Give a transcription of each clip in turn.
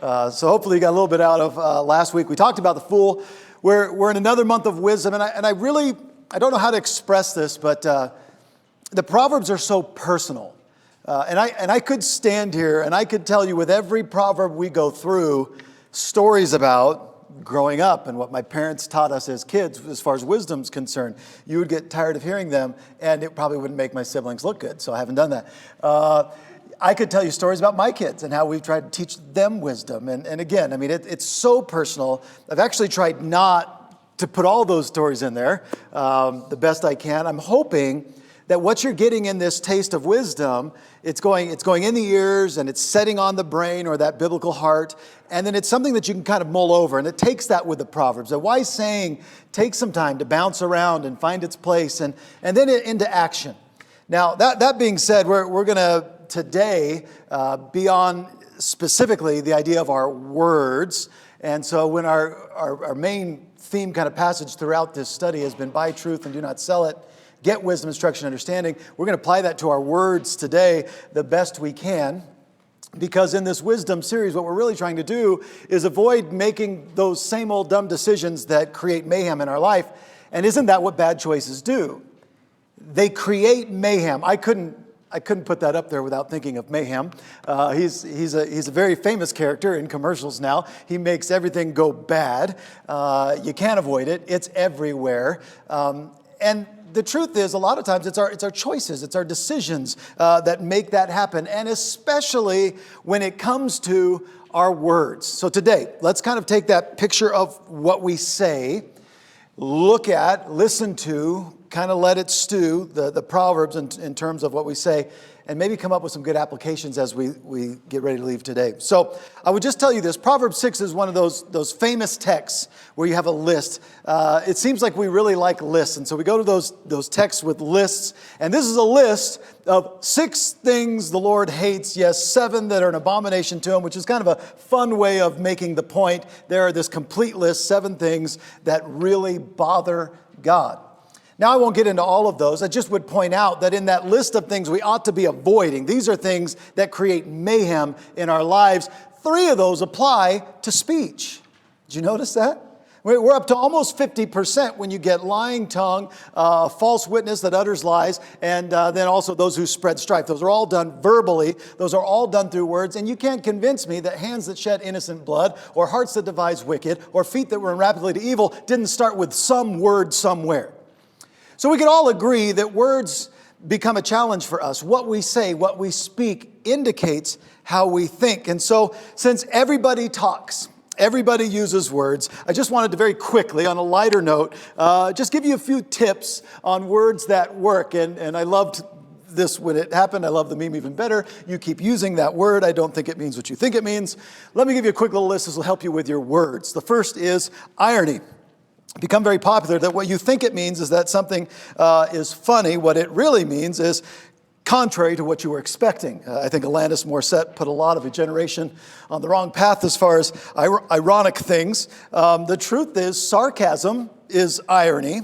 So hopefully you got a little bit out of last week. We talked about the fool. We're in another month of wisdom, and I don't know how to express this, but the Proverbs are so personal. And I could stand here and I could tell you with every proverb we go through stories about growing up and what my parents taught us as kids as far as wisdom's concerned. You would get tired of hearing them, and it probably wouldn't make my siblings look good, so I haven't done that. I could tell you stories about my kids and how we've tried to teach them wisdom. And again, I mean, it's so personal. I've actually tried not to put all those stories in there the best I can. I'm hoping that what you're getting in this taste of wisdom, it's going in the ears and it's setting on the brain or that biblical heart. And then it's something that you can kind of mull over. And it takes that with the Proverbs. A wise saying takes some time to bounce around and find its place and then into action. Now, that being said, we're going to today be on specifically the idea of our words. And so when our main theme kind of passage throughout this study has been buy truth and do not sell it, get wisdom, instruction, understanding. We're going to apply that to our words today the best we can. Because in this wisdom series, what we're really trying to do is avoid making those same old dumb decisions that create mayhem in our life. And isn't that what bad choices do? They create mayhem. I couldn't put that up there without thinking of Mayhem. He's a very famous character in commercials now. He makes everything go bad. You can't avoid it. It's everywhere. And the truth is, a lot of times it's our choices, it's our decisions that make that happen, and especially when it comes to our words. So today, let's kind of take that picture of what we say, look at, listen to, kind of let it stew, the Proverbs in terms of what we say, and maybe come up with some good applications as we get ready to leave today. So I would just tell you this, Proverbs 6 is one of those famous texts where you have a list. It seems like we really like lists, and so we go to those texts with lists, and this is a list of 6 things the Lord hates, yes, 7 that are an abomination to him, which is kind of a fun way of making the point. There are this complete list, 7 things that really bother God. Now, I won't get into all of those. I just would point out that in that list of things we ought to be avoiding, these are things that create mayhem in our lives. 3 of those apply to speech. Did you notice that? We're up to almost 50% when you get lying tongue, false witness that utters lies, and then also those who spread strife. Those are all done verbally. Those are all done through words. And you can't convince me that hands that shed innocent blood, or hearts that devise wicked, or feet that run rapidly to evil didn't start with some word somewhere. So we can all agree that words become a challenge for us. What we say, what we speak indicates how we think. And so since everybody talks, everybody uses words, I just wanted to very quickly, on a lighter note, just give you a few tips on words that work. And I loved this when it happened. I love the meme even better. You keep using that word. I don't think it means what you think it means. Let me give you a quick little list. This will help you with your words. The first is irony. Become very popular that what you think it means is that something is funny. What it really means is contrary to what you were expecting. I think Alanis Morissette put a lot of a generation on the wrong path as far as ironic things. The truth is, sarcasm is irony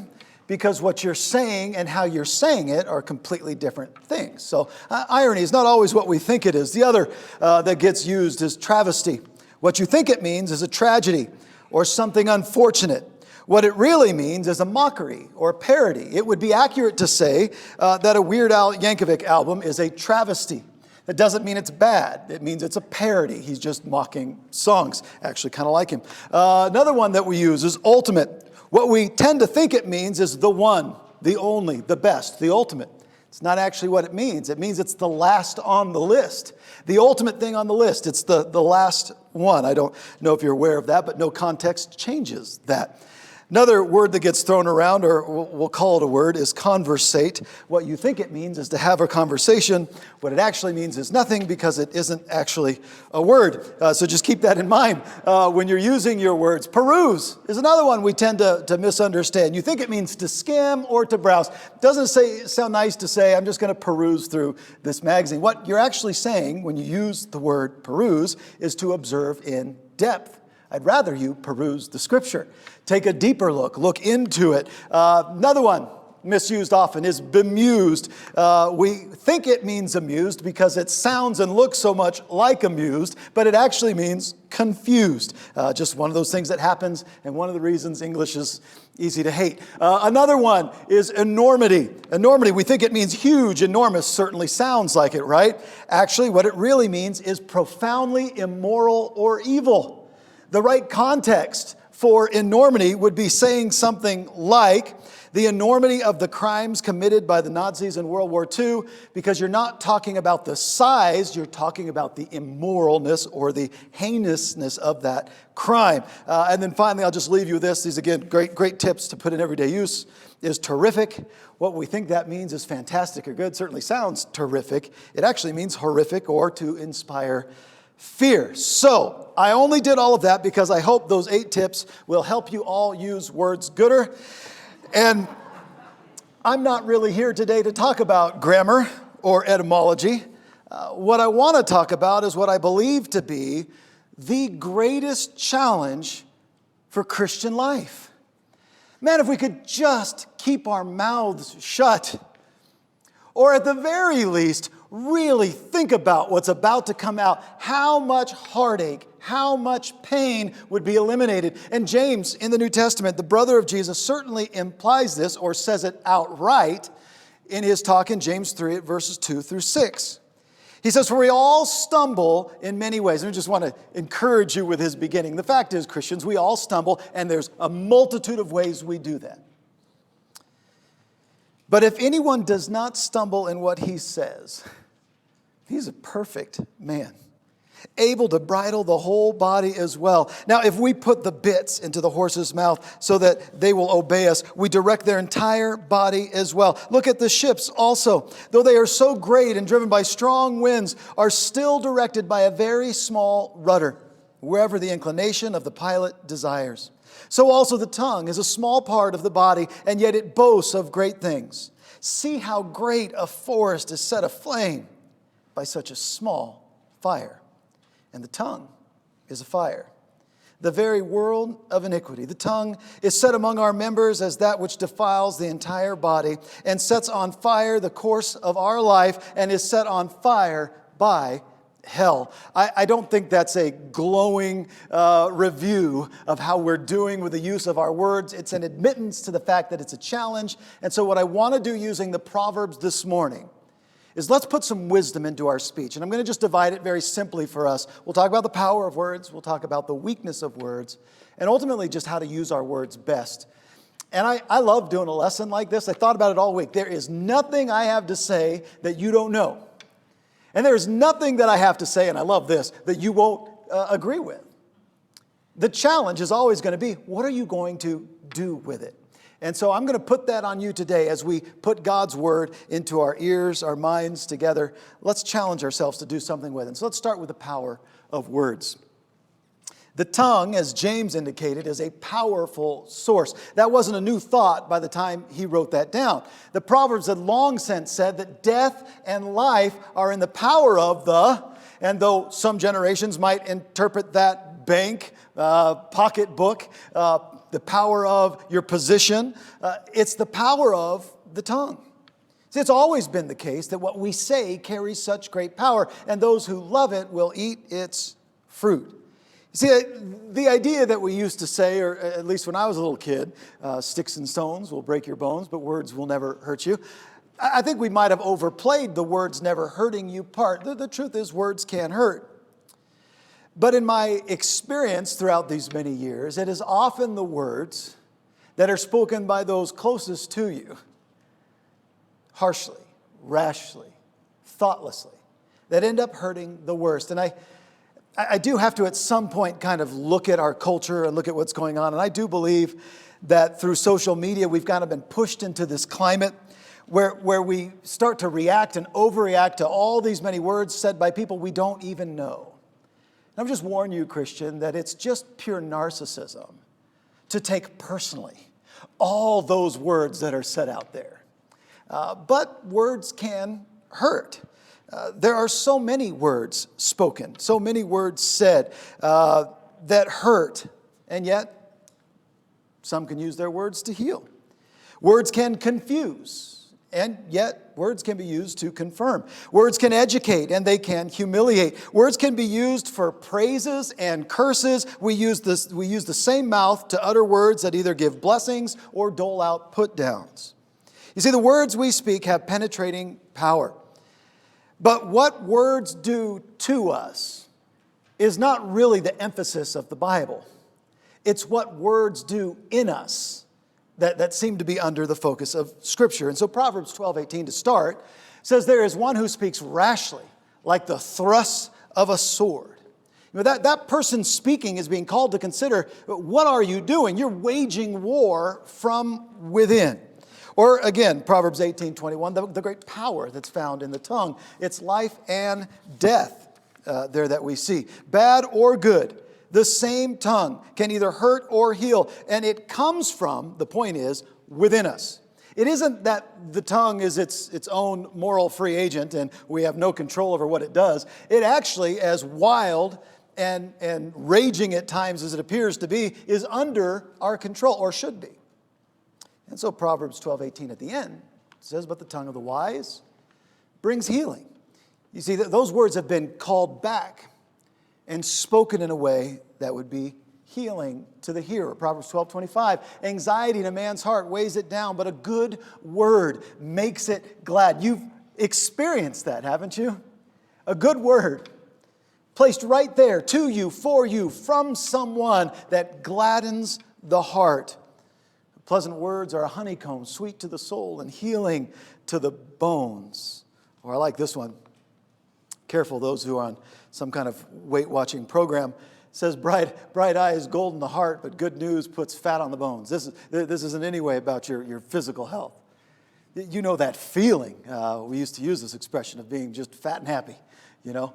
because what you're saying and how you're saying it are completely different things. So irony is not always what we think it is. The other that gets used is travesty. What you think it means is a tragedy or something unfortunate. What it really means is a mockery or a parody. It would be accurate to say that a Weird Al Yankovic album is a travesty. That doesn't mean it's bad. It means it's a parody. He's just mocking songs. Actually, kind of like him. Another one that we use is ultimate. What we tend to think it means is the one, the only, the best, the ultimate. It's not actually what it means. It means it's the last on the list. The ultimate thing on the list. It's the last one. I don't know if you're aware of that, but no context changes that. Another word that gets thrown around, or we'll call it a word, is conversate. What you think it means is to have a conversation. What it actually means is nothing because it isn't actually a word. So just keep that in mind when you're using your words. Peruse is another one we tend to misunderstand. You think it means to skim or to browse. Doesn't sound nice to say, I'm just going to peruse through this magazine. What you're actually saying when you use the word peruse is to observe in depth. I'd rather you peruse the scripture. Take a deeper look into it. Another one, misused often, is bemused. We think it means amused because it sounds and looks so much like amused, but it actually means confused. Just one of those things that happens, and one of the reasons English is easy to hate. Another one is enormity. Enormity, we think it means huge. Enormous certainly sounds like it, right? Actually, what it really means is profoundly immoral or evil. The right context for enormity would be saying something like the enormity of the crimes committed by the Nazis in World War II, because you're not talking about the size, you're talking about the immoralness or the heinousness of that crime. And then finally, I'll just leave you with this. These, again, great tips to put in everyday use. Is terrific. What we think that means is fantastic or good. Certainly sounds terrific. It actually means horrific or to inspire fear. So I only did all of that because I hope those 8 tips will help you all use words gooder. And I'm not really here today to talk about grammar or etymology. What I want to talk about is what I believe to be the greatest challenge for Christian life. Man, if we could just keep our mouths shut, or at the very least, really think about what's about to come out, how much heartache, how much pain would be eliminated. And James in the New Testament, the brother of Jesus, certainly implies this or says it outright in his talk in James 3 at verses 2 through 6. He says, for we all stumble in many ways. And I just want to encourage you with his beginning. The fact is, Christians, we all stumble, and there's a multitude of ways we do that. But if anyone does not stumble in what he says, he's a perfect man, able to bridle the whole body as well. Now, if we put the bits into the horse's mouth so that they will obey us, we direct their entire body as well. Look at the ships also. Though they are so great and driven by strong winds, are still directed by a very small rudder, wherever the inclination of the pilot desires. So also the tongue is a small part of the body, and yet it boasts of great things. See how great a forest is set aflame by such a small fire. And the tongue is a fire, the very world of iniquity. The tongue is set among our members as that which defiles the entire body and sets on fire the course of our life and is set on fire by hell. I don't think that's a glowing review of how we're doing with the use of our words. It's an admittance to the fact that it's a challenge. And so what I want to do using the Proverbs this morning is let's put some wisdom into our speech. And I'm going to just divide it very simply for us. We'll talk about the power of words. We'll talk about the weakness of words. And ultimately just how to use our words best. And I love doing a lesson like this. I thought about it all week. There is nothing I have to say that you don't know. And there's nothing that I have to say, and I love this, that you won't agree with. The challenge is always going to be, what are you going to do with it? And so I'm going to put that on you today as we put God's word into our ears, our minds together. Let's challenge ourselves to do something with it. So let's start with the power of words. The tongue, as James indicated, is a powerful source. That wasn't a new thought by the time he wrote that down. The Proverbs had long since said that death and life are in the power of the, and though some generations might interpret that bank, pocketbook, the power of your position, it's the power of the tongue. See, it's always been the case that what we say carries such great power, and those who love it will eat its fruit. You see, the idea that we used to say, or at least when I was a little kid, sticks and stones will break your bones, but words will never hurt you. I think we might have overplayed the words never hurting you part. The truth is, words can hurt. But in my experience throughout these many years, it is often the words that are spoken by those closest to you, harshly, rashly, thoughtlessly, that end up hurting the worst. And I do have to at some point kind of look at our culture and look at what's going on. And I do believe that through social media, we've kind of been pushed into this climate where we start to react and overreact to all these many words said by people we don't even know. I'm just warning you, Christian, that it's just pure narcissism to take personally all those words that are said out there. But words can hurt. There are so many words spoken, so many words said that hurt, and yet some can use their words to heal. Words can confuse, and yet words can be used to confirm. Words can educate, and they can humiliate. Words can be used for praises and curses. We use the same mouth to utter words that either give blessings or dole out put-downs. You see, the words we speak have penetrating power. But what words do to us is not really the emphasis of the Bible. It's what words do in us that seem to be under the focus of Scripture. And so Proverbs 12:18 to start says, there is one who speaks rashly, like the thrust of a sword. You know, that person speaking is being called to consider, what are you doing? You're waging war from within. Or again, Proverbs 18:21, the great power that's found in the tongue. It's life and death there that we see. Bad or good, the same tongue can either hurt or heal. And it comes from, the point is, within us. It isn't that the tongue is its own moral free agent and we have no control over what it does. It actually, as wild and raging at times as it appears to be, is under our control, or should be. And so Proverbs 12:18 at the end says, but the tongue of the wise brings healing. You see, those words have been called back and spoken in a way that would be healing to the hearer. Proverbs 12:25, anxiety in a man's heart weighs it down, but a good word makes it glad. You've experienced that, haven't you? A good word placed right there to you, for you, from someone that gladdens the heart. Pleasant words are a honeycomb, sweet to the soul and healing to the bones. Or I like this one. Careful, those who are on some kind of weight-watching program. It says, bright eyes, gold in the heart, but good news puts fat on the bones. This isn't any way about your physical health. You know that feeling. We used to use this expression of being just fat and happy, you know.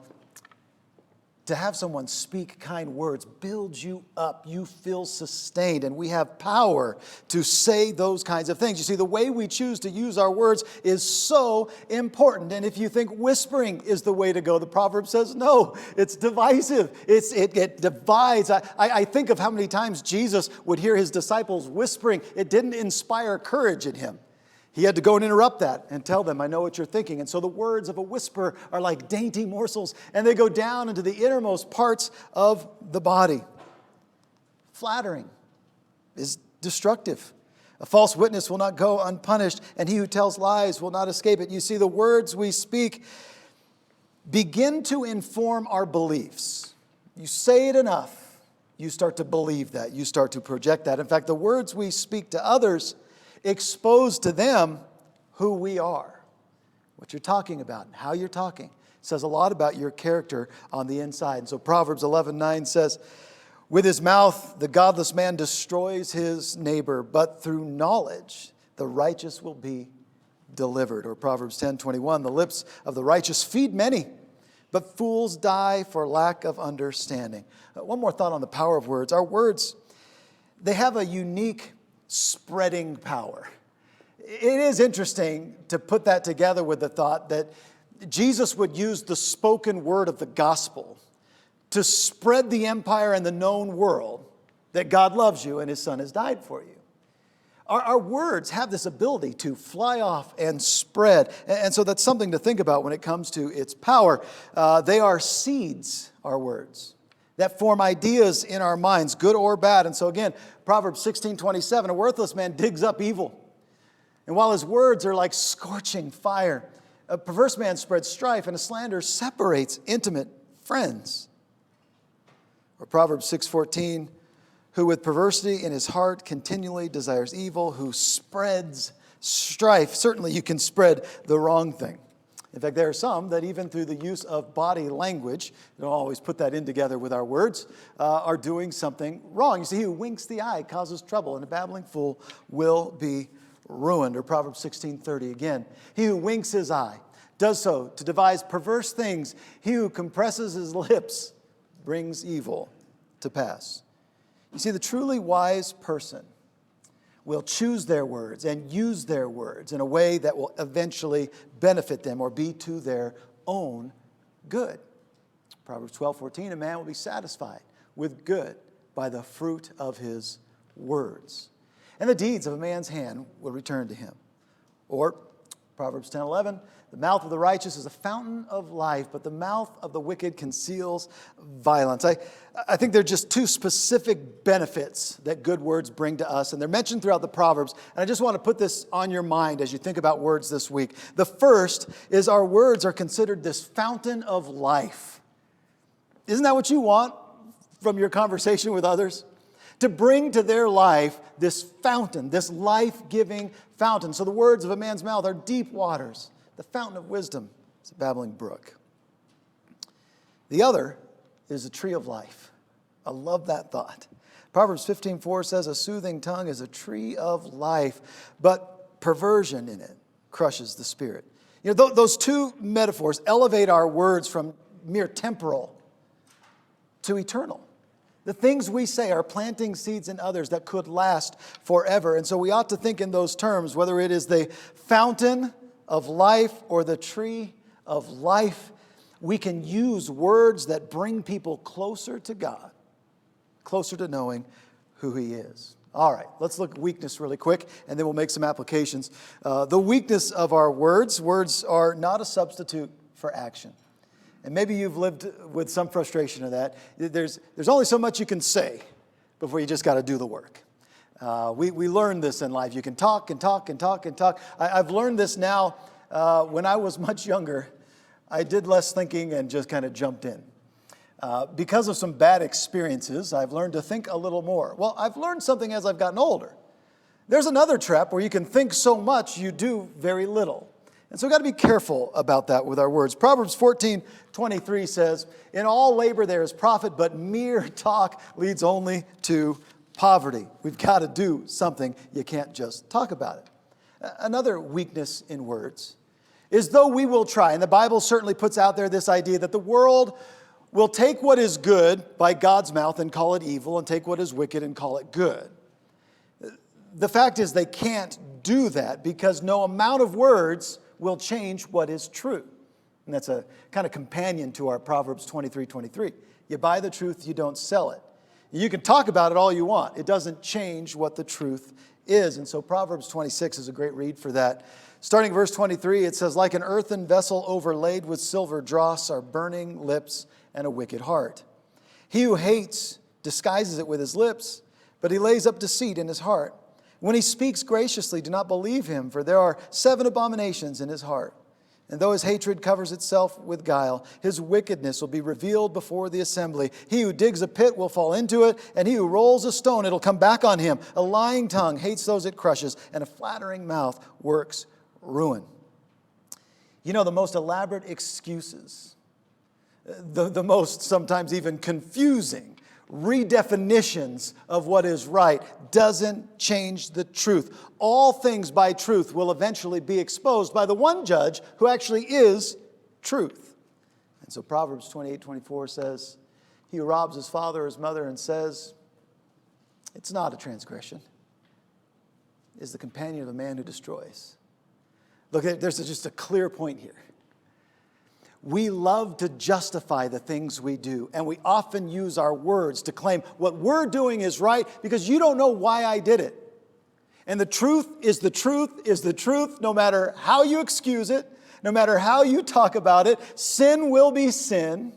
To have someone speak kind words builds you up. You feel sustained, and we have power to say those kinds of things. You see, the way we choose to use our words is so important. And if you think whispering is the way to go, the proverb says, no, it's divisive. It divides. I think of how many times Jesus would hear his disciples whispering. It didn't inspire courage in him. He had to go and interrupt that and tell them, I know what you're thinking. And so the words of a whisper are like dainty morsels, and they go down into the innermost parts of the body. Flattering is destructive. A false witness will not go unpunished, and he who tells lies will not escape it. You see, the words we speak begin to inform our beliefs. You say it enough, you start to believe that. You start to project that. In fact, the words we speak to others expose to them who we are. What you're talking about and how you're talking says a lot about your character on the inside. And so Proverbs 11:9 says, with his mouth the godless man destroys his neighbor, but through knowledge the righteous will be delivered. Or Proverbs 10:21, the lips of the righteous feed many, but fools die for lack of understanding. One more thought on the power of words. Our words, they have a unique spreading power. It is interesting to put that together with the thought that Jesus would use the spoken word of the gospel to spread the empire and the known world that God loves you and his son has died for you. Our words have this ability to fly off and spread. And so that's something to think about when it comes to its power. They are seeds, our words, that form ideas in our minds, good or bad. And so again, Proverbs 16:27, a worthless man digs up evil. And while his words are like scorching fire, a perverse man spreads strife, and a slanderer separates intimate friends. Or Proverbs 6:14, who with perversity in his heart continually desires evil, who spreads strife. Certainly you can spread the wrong thing. In fact, there are some that even through the use of body language, you don't always put that in together with our words, are doing something wrong. You see, he who winks the eye causes trouble, and a babbling fool will be ruined. Or Proverbs 16:30 again, he who winks his eye does so to devise perverse things. He who compresses his lips brings evil to pass. You see, the truly wise person will choose their words and use their words in a way that will eventually benefit them or be to their own good. Proverbs 12:14, a man will be satisfied with good by the fruit of his words. and the deeds of a man's hand will return to him. Or Proverbs 10:11, the mouth of the righteous is a fountain of life, but the mouth of the wicked conceals violence. I think there are just two specific benefits that good words bring to us, and they're mentioned throughout the Proverbs. And I just want to put this on your mind as you think about words this week. The first is our words are considered this fountain of life. Isn't that what you want from your conversation with others? To bring to their life this fountain, this life-giving fountain. So the words of a man's mouth are deep waters. The fountain of wisdom is a babbling brook. The other is a tree of life. I love that thought. Proverbs 15:4 says, a soothing tongue is a tree of life, but perversion in it crushes the spirit. You know, those two metaphors elevate our words from mere temporal to eternal. The things we say are planting seeds in others that could last forever. And so we ought to think in those terms, whether it is the fountain of life or the tree of life. We can use words that bring people closer to God, closer to knowing who He is. All right, let's look at weakness really quick, and then we'll make some applications. The weakness of our words. Words are not a substitute for action. And maybe you've lived with some frustration of that. There's only so much you can say before you just got to do the work. We learn this in life. You can talk and talk and talk and talk. I've learned this now. When I was much younger, I did less thinking and just kind of jumped in. Because of some bad experiences, I've learned to think a little more. Well, I've learned something as I've gotten older. There's another trap where you can think so much you do very little. And so we've got to be careful about that with our words. Proverbs 14:23 says, in all labor there is profit, but mere talk leads only to poverty. We've got to do something. You can't just talk about it. Another weakness in words is though we will try, and the Bible certainly puts out there this idea that the world will take what is good by God's mouth and call it evil, and take what is wicked and call it good. The fact is they can't do that because no amount of words will change what is true. And that's a kind of companion to our Proverbs 23:23. You buy the truth, you don't sell it. You can talk about it all you want. It doesn't change what the truth is. And so Proverbs 26 is a great read for that. Starting verse 23, it says, like an earthen vessel overlaid with silver dross are burning lips and a wicked heart. He who hates disguises it with his lips, but he lays up deceit in his heart. When he speaks graciously, do not believe him, for there are 7 abominations in his heart. And though his hatred covers itself with guile, his wickedness will be revealed before the assembly. He who digs a pit will fall into it, and he who rolls a stone, it'll come back on him. A lying tongue hates those it crushes, and a flattering mouth works ruin. You know, the most elaborate excuses, the most sometimes even confusing redefinitions of what is right doesn't change the truth. All things by truth will eventually be exposed by the one judge who actually is truth. And so Proverbs 28:24 says, he who robs his father or his mother and says, it's not a transgression, is the companion of a man who destroys. Look, there's just a clear point here. We love to justify the things we do, and we often use our words to claim what we're doing is right because you don't know why I did it. And the truth is the truth is the truth, no matter how you excuse it, no matter how you talk about it. Sin will be sin,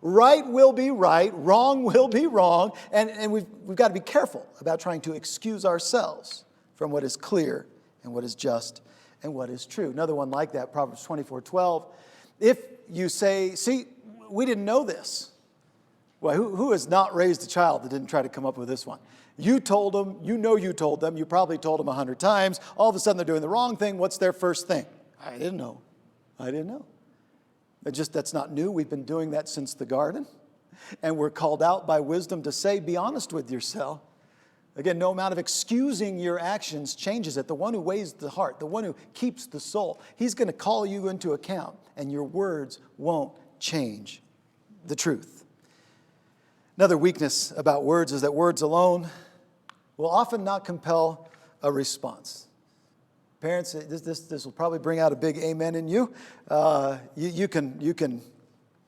right will be right, wrong will be wrong, and we've got to be careful about trying to excuse ourselves from what is clear and what is just and what is true. Another one like that, Proverbs 24:12. If you say, see, we didn't know this. Well, who has not raised a child that didn't try to come up with this one? You told them, you know you told them, you probably told them 100 times. All of a sudden they're doing the wrong thing. What's their first thing? I didn't know. I didn't know. That's not new. We've been doing that since the garden. And we're called out by wisdom to say, be honest with yourself. Again, no amount of excusing your actions changes it. The one who weighs the heart, the one who keeps the soul, he's going to call you into account, and your words won't change the truth. Another weakness about words is that words alone will often not compel a response. Parents, this will probably bring out a big amen in you. You can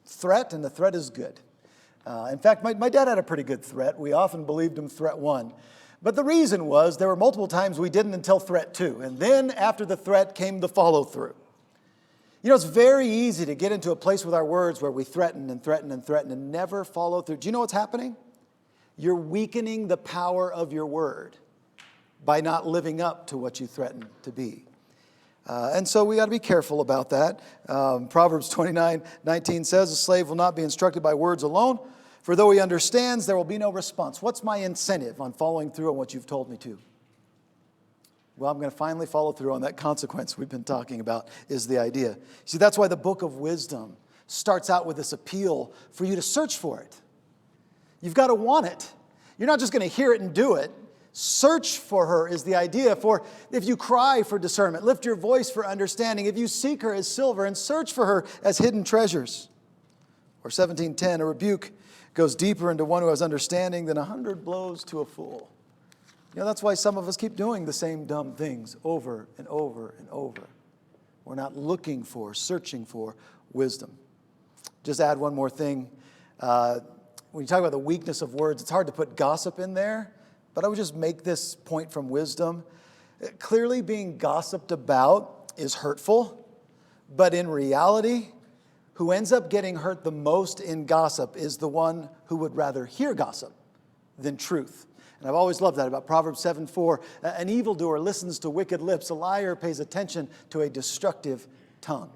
threat, and the threat is good. In fact, my dad had a pretty good threat. We often believed him threat one. But the reason was there were multiple times we didn't until threat 2. And then after the threat came the follow through. You know, it's very easy to get into a place with our words where we threaten and threaten and threaten and never follow through. Do you know what's happening? You're weakening the power of your word by not living up to what you threaten to be. And so we got to be careful about that. Proverbs 29:19 says, a slave will not be instructed by words alone, for though he understands, there will be no response. What's my incentive on following through on what you've told me to? Well, I'm going to finally follow through on that consequence we've been talking about, is the idea. See, that's why the book of Wisdom starts out with this appeal for you to search for it. You've got to want it. You're not just going to hear it and do it. Search for her is the idea. For if you cry for discernment, lift your voice for understanding. If you seek her as silver and search for her as hidden treasures. Or 17:10, a rebuke goes deeper into one who has understanding than 100 blows to a fool. You know, that's why some of us keep doing the same dumb things over and over and over. We're not looking for, searching for wisdom. Just add one more thing. When you talk about the weakness of words, it's hard to put gossip in there, but I would just make this point from wisdom. Clearly being gossiped about is hurtful, but in reality, who ends up getting hurt the most in gossip is the one who would rather hear gossip than truth. And I've always loved that about Proverbs 7:4. An evildoer listens to wicked lips. A liar pays attention to a destructive tongue.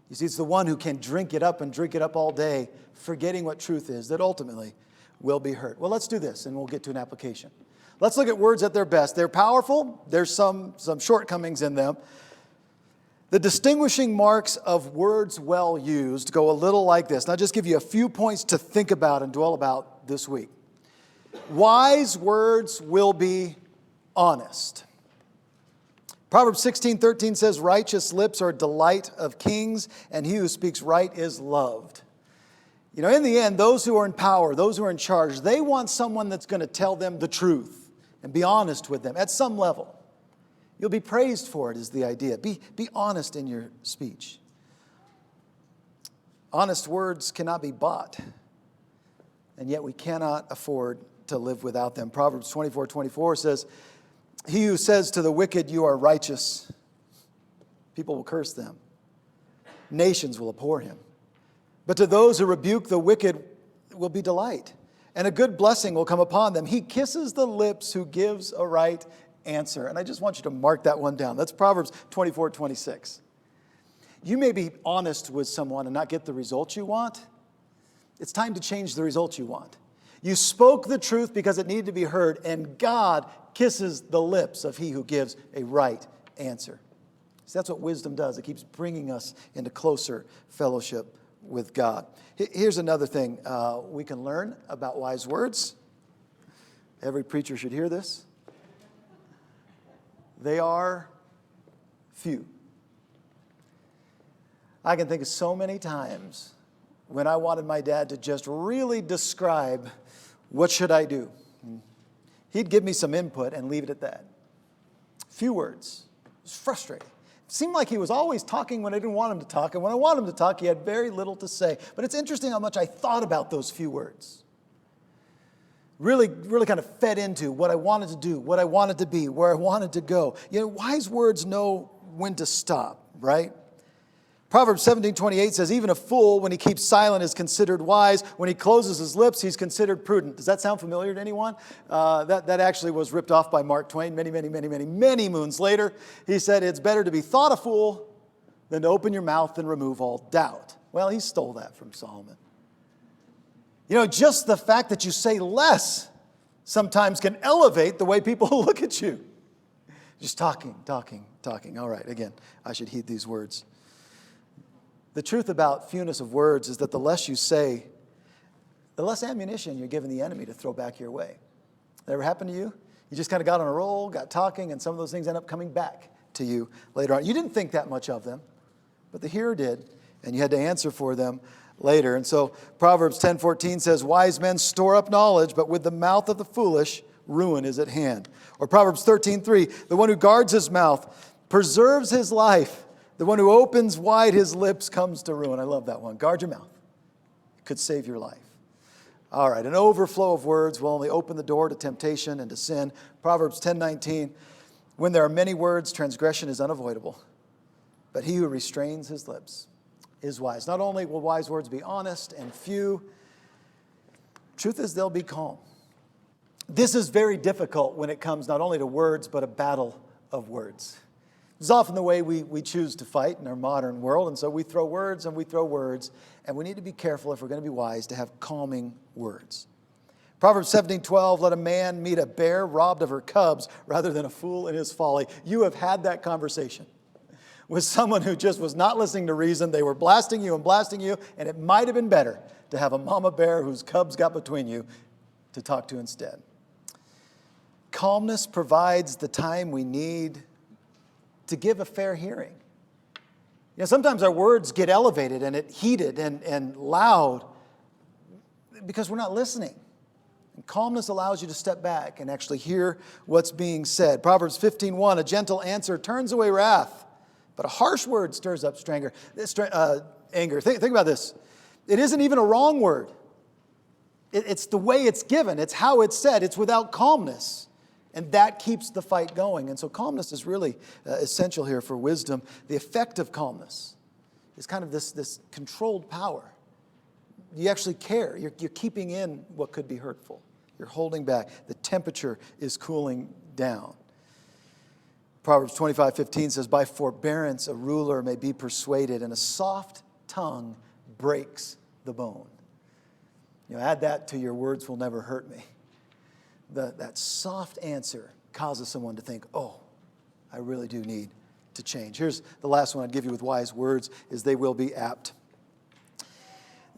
You see, it's the one who can drink it up and drink it up all day, forgetting what truth is, that ultimately will be hurt. Well, let's do this, and we'll get to an application. Let's look at words at their best. They're powerful. There's some shortcomings in them. The distinguishing marks of words well used go a little like this. And I'll just give you a few points to think about and dwell about this week. Wise words will be honest. Proverbs 16:13 says, righteous lips are delight of kings, and he who speaks right is loved. You know, in the end, those who are in power, those who are in charge, they want someone that's going to tell them the truth and be honest with them at some level. You'll be praised for it, is the idea. Be honest in your speech. Honest words cannot be bought, and yet we cannot afford to live without them. Proverbs 24:24 says, he who says to the wicked, you are righteous, people will curse them. Nations will abhor him. But to those who rebuke the wicked will be delight, and a good blessing will come upon them. He kisses the lips who gives a right answer. And I just want you to mark that one down. That's Proverbs 24:26. You may be honest with someone and not get the results you want. It's time to change the results you want. You spoke the truth because it needed to be heard, and God kisses the lips of he who gives a right answer. So that's what wisdom does. It keeps bringing us into closer fellowship with God. Here's another thing we can learn about wise words. Every preacher should hear this. They are few. I can think of so many times when I wanted my dad to just really describe what should I do. He'd give me some input and leave it at that. Few words. It was frustrating. It seemed like he was always talking when I didn't want him to talk, and when I wanted him to talk, he had very little to say. But it's interesting how much I thought about those few words. Really kind of fed into what I wanted to do, what I wanted to be, where I wanted to go. You know, wise words know when to stop, right? Proverbs 17:28 says, even a fool, when he keeps silent, is considered wise. When he closes his lips, he's considered prudent. Does that sound familiar to anyone? That actually was ripped off by Mark Twain many moons later. He said, it's better to be thought a fool than to open your mouth and remove all doubt. Well, he stole that from Solomon. You know, just the fact that you say less sometimes can elevate the way people look at you. Just talking. All right, again, I should heed these words. The truth about fewness of words is that the less you say, the less ammunition you're giving the enemy to throw back your way. That ever happened to you? You just kind of got on a roll, got talking, and some of those things end up coming back to you later on. You didn't think that much of them, but the hearer did, and you had to answer for them later. And so Proverbs 10:14 says, wise men store up knowledge, but with the mouth of the foolish, ruin is at hand. Or Proverbs 13:3, the one who guards his mouth preserves his life. The one who opens wide his lips comes to ruin. I love that one. Guard your mouth. It could save your life. All right, an overflow of words will only open the door to temptation and to sin. Proverbs 10:19, when there are many words, transgression is unavoidable. But he who restrains his lips is wise. Not only will wise words be honest and few, truth is they'll be calm. This is very difficult when it comes not only to words, but a battle of words. It's often the way we choose to fight in our modern world, and so we throw words and we throw words, and we need to be careful if we're going to be wise to have calming words. Proverbs 17:12, let a man meet a bear robbed of her cubs rather than a fool in his folly. You have had that conversation with someone who just was not listening to reason. They were blasting you, and it might have been better to have a mama bear whose cubs got between you to talk to instead. Calmness provides the time we need to give a fair hearing. You know, sometimes our words get elevated and heated and loud because we're not listening. And calmness allows you to step back and actually hear what's being said. Proverbs 15:1, a gentle answer turns away wrath, but a harsh word stirs up anger. Think about this. It isn't even a wrong word. It's the way it's given. It's how it's said. It's without calmness. And that keeps the fight going. And so calmness is really essential here for wisdom. The effect of calmness is kind of this controlled power. You actually care. You're keeping in what could be hurtful. You're holding back. The temperature is cooling down. Proverbs 25:15 says, by forbearance a ruler may be persuaded, and a soft tongue breaks the bone. You know, add that to your words will never hurt me. That soft answer causes someone to think, oh, I really do need to change. Here's the last one I'd give you with wise words, is they will be apt.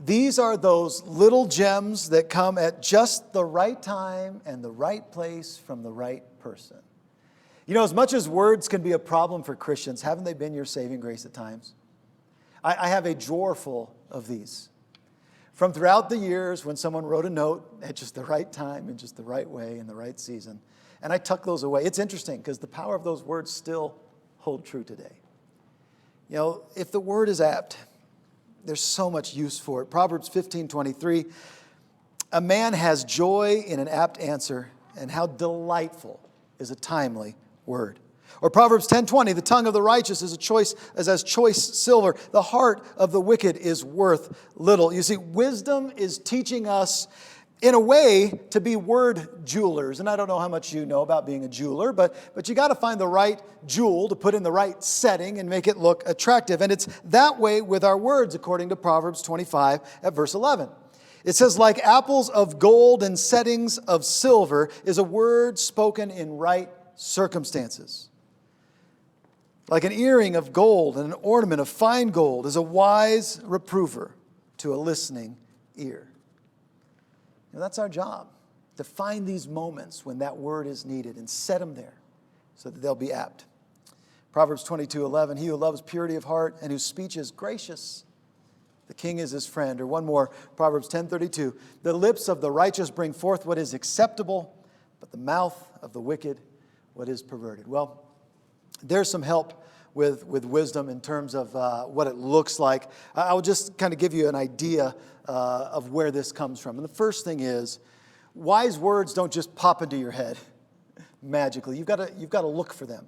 These are those little gems that come at just the right time and the right place from the right person. You know, as much as words can be a problem for Christians, haven't they been your saving grace at times? I have a drawer full of these. From throughout the years when someone wrote a note at just the right time and just the right way in the right season. And I tuck those away. It's interesting because the power of those words still hold true today. You know, if the word is apt, there's so much use for it. Proverbs 15:23, a man has joy in an apt answer, and how delightful is a timely word. Or Proverbs 10:20, the tongue of the righteous is as choice silver. The heart of the wicked is worth little. You see, wisdom is teaching us, in a way, to be word jewelers. And I don't know how much you know about being a jeweler, but you got to find the right jewel to put in the right setting and make it look attractive. And it's that way with our words, according to Proverbs 25 at verse 11. It says, like apples of gold and settings of silver is a word spoken in right circumstances. Like an earring of gold and an ornament of fine gold is a wise reprover to a listening ear. You know, that's our job, to find these moments when that word is needed and set them there so that they'll be apt. Proverbs 22:11, he who loves purity of heart and whose speech is gracious, the king is his friend. Or one more, Proverbs 10:32, the lips of the righteous bring forth what is acceptable, but the mouth of the wicked what is perverted. Well, there's some help with wisdom in terms of what it looks like. I'll just kind of give you an idea of where this comes from. And the first thing is, wise words don't just pop into your head magically. You've got to look for them.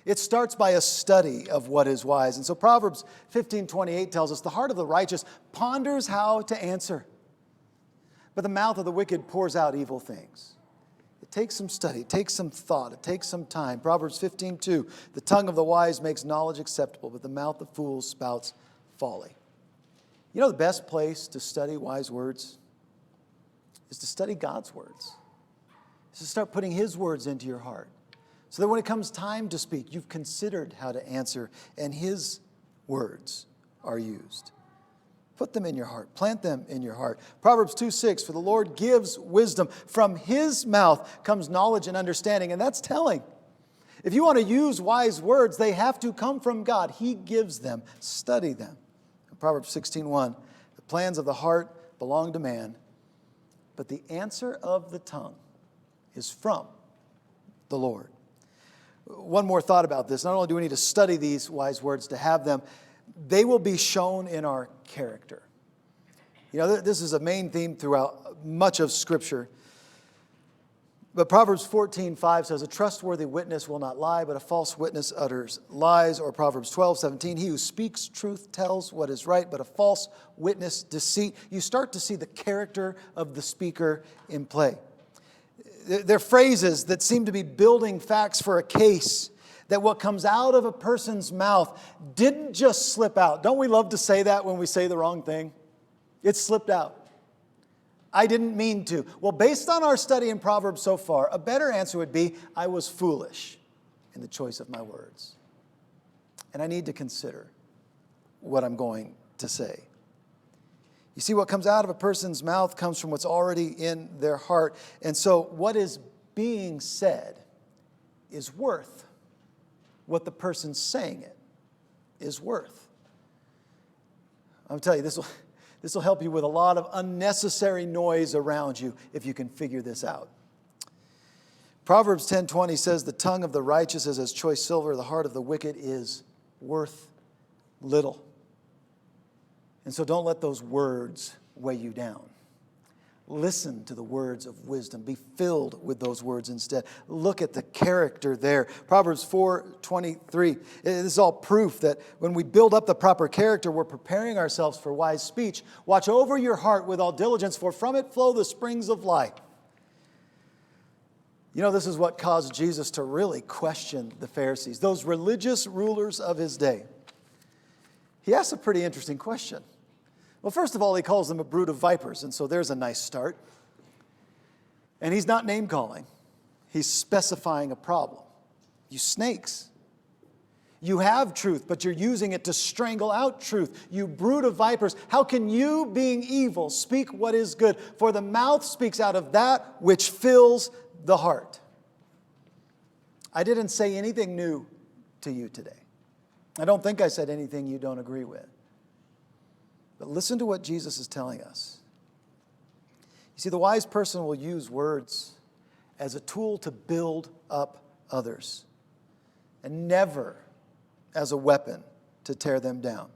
It starts by a study of what is wise. And so Proverbs 15:28 tells us, the heart of the righteous ponders how to answer, but the mouth of the wicked pours out evil things. It takes some study, it takes some thought, it takes some time. Proverbs 15:2, the tongue of the wise makes knowledge acceptable, but the mouth of fools spouts folly. You know the best place to study wise words is to study God's words. Is to start putting His words into your heart. So that when it comes time to speak, you've considered how to answer, and His words are used. Put them in your heart. Plant them in your heart. Proverbs 2:6, for the Lord gives wisdom. From His mouth comes knowledge and understanding. And that's telling. If you want to use wise words, they have to come from God. He gives them. Study them. Proverbs 16:1, the plans of the heart belong to man, but the answer of the tongue is from the Lord. One more thought about this. Not only do we need to study these wise words to have them, they will be shown in our character. You know, this is a main theme throughout much of Scripture. But Proverbs 14:5 says, a trustworthy witness will not lie, but a false witness utters lies. Or Proverbs 12:17, he who speaks truth tells what is right, but a false witness deceit. You start to see the character of the speaker in play. They're phrases that seem to be building facts for a case, that what comes out of a person's mouth didn't just slip out. Don't we love to say that when we say the wrong thing? It slipped out. I didn't mean to. Well, based on our study in Proverbs so far, a better answer would be, I was foolish in the choice of my words. And I need to consider what I'm going to say. You see, what comes out of a person's mouth comes from what's already in their heart. And so what is being said is worth what the person saying it is worth. I'll tell you, this will help you with a lot of unnecessary noise around you if you can figure this out. Proverbs 10:20 says, the tongue of the righteous is as choice silver, the heart of the wicked is worth little. And so don't let those words weigh you down. Listen to the words of wisdom. Be filled with those words instead. Look at the character there. Proverbs 4:23. This is all proof that when we build up the proper character, we're preparing ourselves for wise speech. Watch over your heart with all diligence, for from it flow the springs of life. You know, this is what caused Jesus to really question the Pharisees, those religious rulers of his day. He asked a pretty interesting question. Well, first of all, he calls them a brood of vipers, and so there's a nice start. And he's not name-calling. He's specifying a problem. You snakes. You have truth, but you're using it to strangle out truth. You brood of vipers, how can you, being evil, speak what is good? For the mouth speaks out of that which fills the heart. I didn't say anything new to you today. I don't think I said anything you don't agree with. But listen to what Jesus is telling us. You see, the wise person will use words as a tool to build up others, and never as a weapon to tear them down.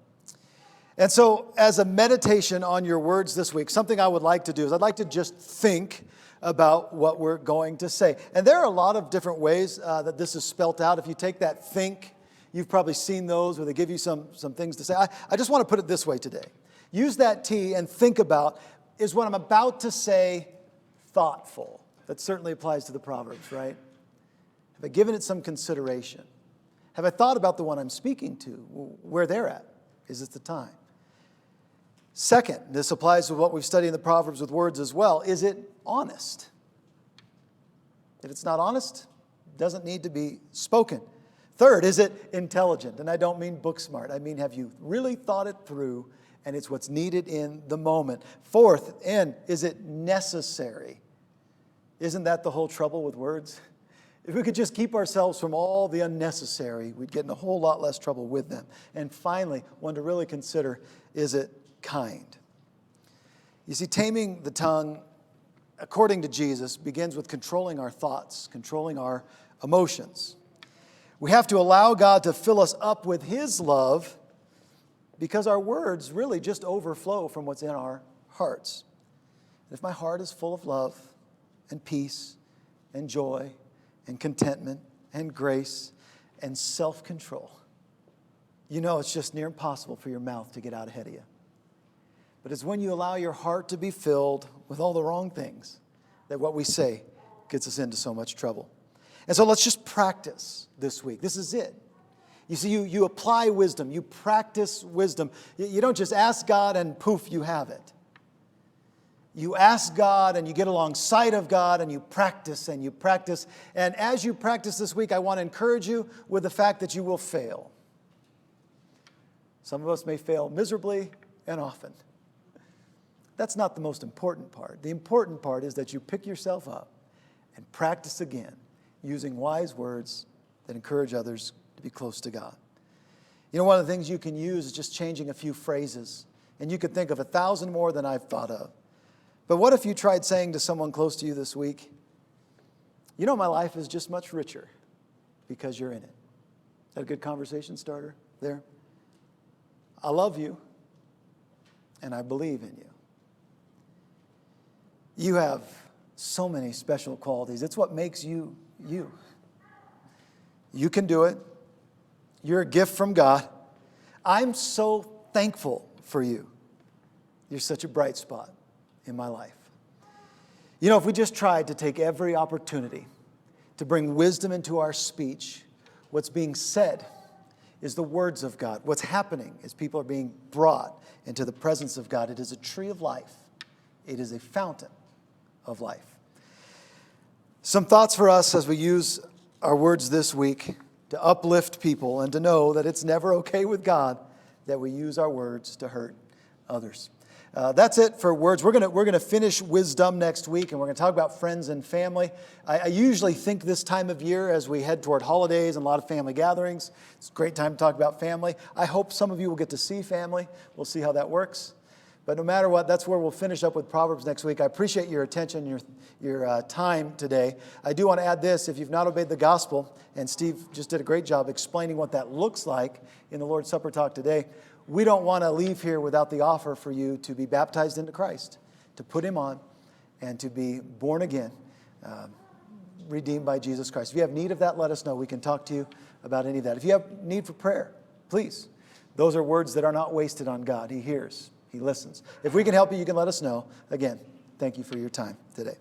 And so, as a meditation on your words this week, something I would like to do is I'd like to just think about what we're going to say. And there are a lot of different ways that this is spelt out. If you take that think, you've probably seen those where they give you some things to say. I just want to put it this way today. Use that T and think about, is what I'm about to say thoughtful? That certainly applies to the Proverbs, right? Have I given it some consideration? Have I thought about the one I'm speaking to, where they're at? Is this the time? Second, this applies to what we've studied in the Proverbs with words as well. Is it honest? If it's not honest, it doesn't need to be spoken. Third, is it intelligent? And I don't mean book smart. I mean, have you really thought it through and it's what's needed in the moment? Fourth, and is it necessary? Isn't that the whole trouble with words? If we could just keep ourselves from all the unnecessary, we'd get in a whole lot less trouble with them. And finally, one to really consider, is it kind? You see, taming the tongue, according to Jesus, begins with controlling our thoughts, controlling our emotions. We have to allow God to fill us up with His love, because our words really just overflow from what's in our hearts. And if my heart is full of love and peace and joy and contentment and grace and self-control, you know it's just near impossible for your mouth to get out ahead of you. But it's when you allow your heart to be filled with all the wrong things that what we say gets us into so much trouble. And so let's just practice this week. This is it. You see, you apply wisdom. You practice wisdom. You don't just ask God and poof, you have it. You ask God and you get alongside of God and you practice and you practice. And as you practice this week, I want to encourage you with the fact that you will fail. Some of us may fail miserably and often. That's not the most important part. The important part is that you pick yourself up and practice again using wise words that encourage others to be close to God. You know, one of the things you can use is just changing a few phrases. And you could think of 1,000 more than I've thought of. But what if you tried saying to someone close to you this week, you know, my life is just much richer because you're in it. Is that a good conversation starter there? I love you and I believe in you. You have so many special qualities. It's what makes you, you. You can do it. You're a gift from God. I'm so thankful for you. You're such a bright spot in my life. You know, if we just tried to take every opportunity to bring wisdom into our speech, what's being said is the words of God. What's happening is people are being brought into the presence of God. It is a tree of life. It is a fountain of life. Some thoughts for us as we use our words this week to uplift people and to know that it's never okay with God that we use our words to hurt others. That's it for words. We're going to finish Wisdumb next week, and we're going to talk about friends and family. I usually think this time of year, as we head toward holidays and a lot of family gatherings, it's a great time to talk about family. I hope some of you will get to see family. We'll see how that works. But no matter what, that's where we'll finish up with Proverbs next week. I appreciate your attention, your time today. I do want to add this. If you've not obeyed the gospel, and Steve just did a great job explaining what that looks like in the Lord's Supper talk today, we don't want to leave here without the offer for you to be baptized into Christ, to put him on, and to be born again, redeemed by Jesus Christ. If you have need of that, let us know. We can talk to you about any of that. If you have need for prayer, please. Those are words that are not wasted on God. He hears. He listens. If we can help you, you can let us know. Again, thank you for your time today.